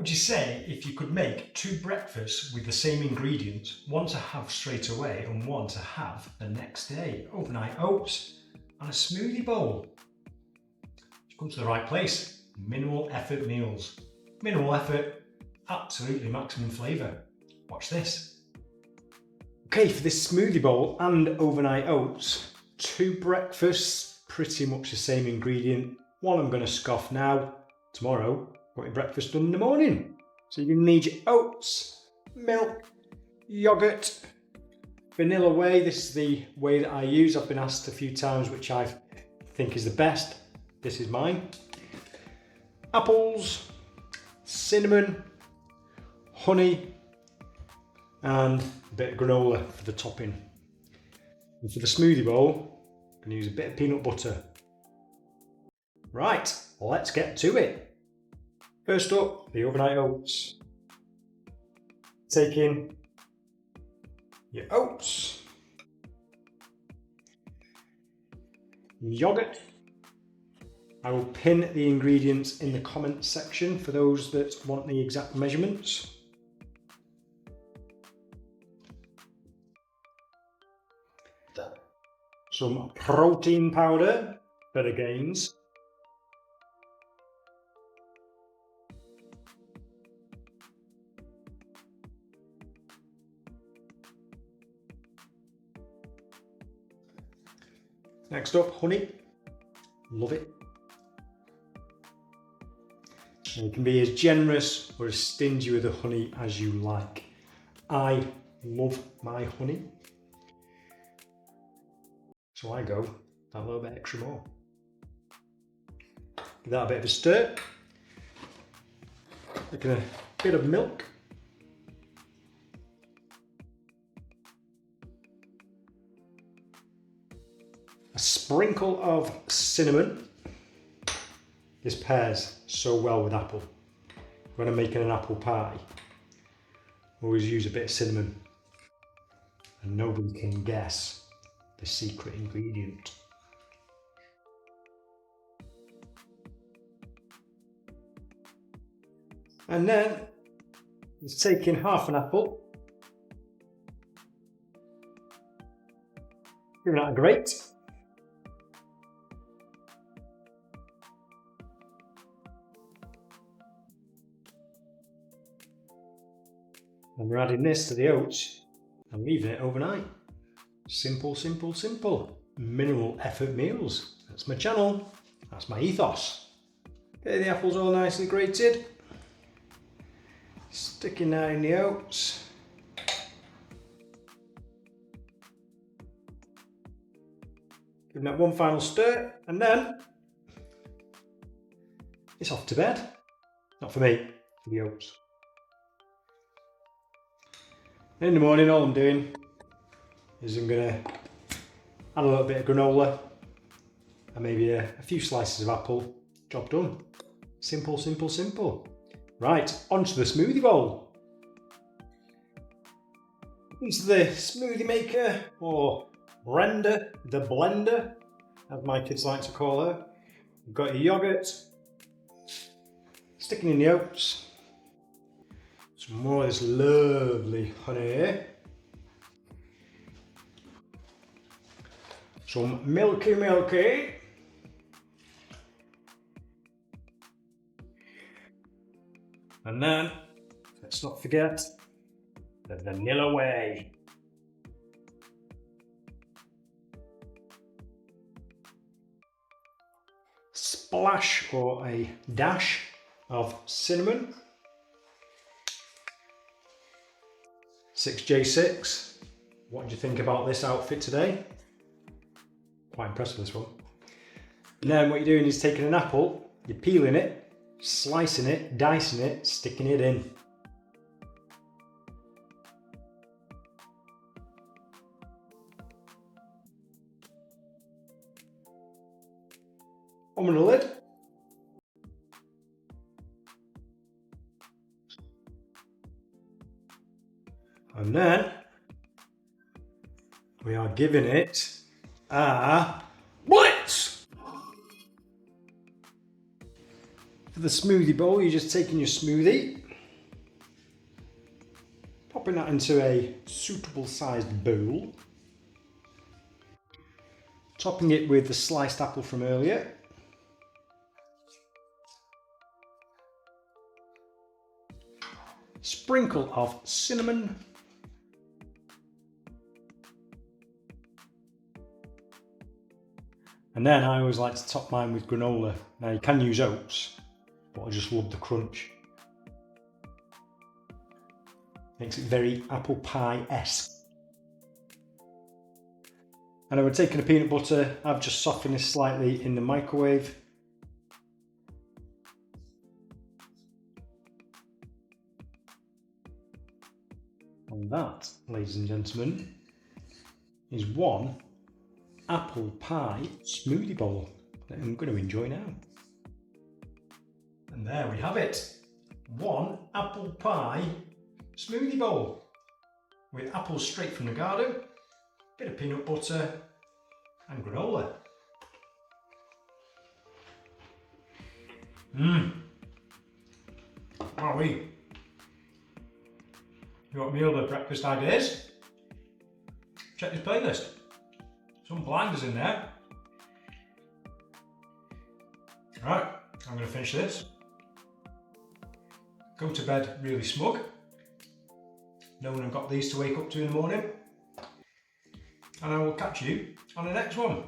would you say if you could make 2 breakfasts with the same ingredients, one to have straight away and one to have the next day? Overnight oats and a smoothie bowl. You've come to the right place. Minimal effort meals. Minimal effort, absolutely maximum flavour. Watch this. Okay, for this smoothie bowl and overnight oats, 2 breakfasts, pretty much the same ingredient. One I'm going to scoff now. Tomorrow, got your breakfast done in the morning. So you're going to need your oats, milk, yoghurt, vanilla whey. This is the whey that I use. I've been asked a few times which I think is the best. This is mine. Apples, cinnamon, honey, and a bit of granola for the topping. And for the smoothie bowl, I'm going to use a bit of peanut butter. Right, let's get to it. First up, the overnight oats. Take in your oats, yogurt. I will pin the ingredients in the comments section for those that want the exact measurements. Some protein powder, better gains. Next up, honey. Love it. And you can be as generous or as stingy with the honey as you like. I love my honey. So I go that little bit extra more. Give that a bit of a stir. Taking a bit of milk. A sprinkle of cinnamon. This pairs so well with apple. When I'm making an apple pie, I always use a bit of cinnamon. And nobody can guess the secret ingredient. And then it's taking half an apple, giving that a grate. And we're adding this to the oats and leaving it overnight. Simple, simple, simple. Minimal effort meals. That's my channel. That's my ethos. Okay, the apple's all nicely grated. Sticking that in the oats. Giving that one final stir, and then it's off to bed. Not for me, for the oats. In the morning, all I'm doing is I'm going to add a little bit of granola and maybe a few slices of apple. Job done. Simple, simple, simple. Right, onto the smoothie bowl. Into the smoothie maker, or blender, the blender, as my kids like to call her. You've got your yoghurt, sticking in the oats. Some more of this lovely honey here. Some milky. And then, let's not forget, the vanilla whey. Splash or a dash of cinnamon. 6J6. What do you think about this outfit today? Quite impressed with this one. And then what you're doing is taking an apple, you're peeling it, slicing it, dicing it, sticking it in. Open the lid. And then we are giving it a blitz! For the smoothie bowl, you're just taking your smoothie, into a suitable sized bowl. Topping it with the sliced apple from earlier. Sprinkle of cinnamon. And then I always like to top mine with granola. Now you can use oats, but I just love the crunch. Makes it very apple pie-esque. And I would take a peanut butter, I've just softened this slightly in the microwave. And that, ladies and gentlemen, is one apple pie smoothie bowl that I'm going to enjoy now. And there we have it. One apple pie smoothie bowl with apples straight from the garden, bit of peanut butter and granola. Wowee. You want meal or breakfast ideas? Check this playlist. Some blinders in there. Right, I'm going to finish this. Go to bed really smug, knowing I've got these to wake up to in the morning. And I will catch you on the next one.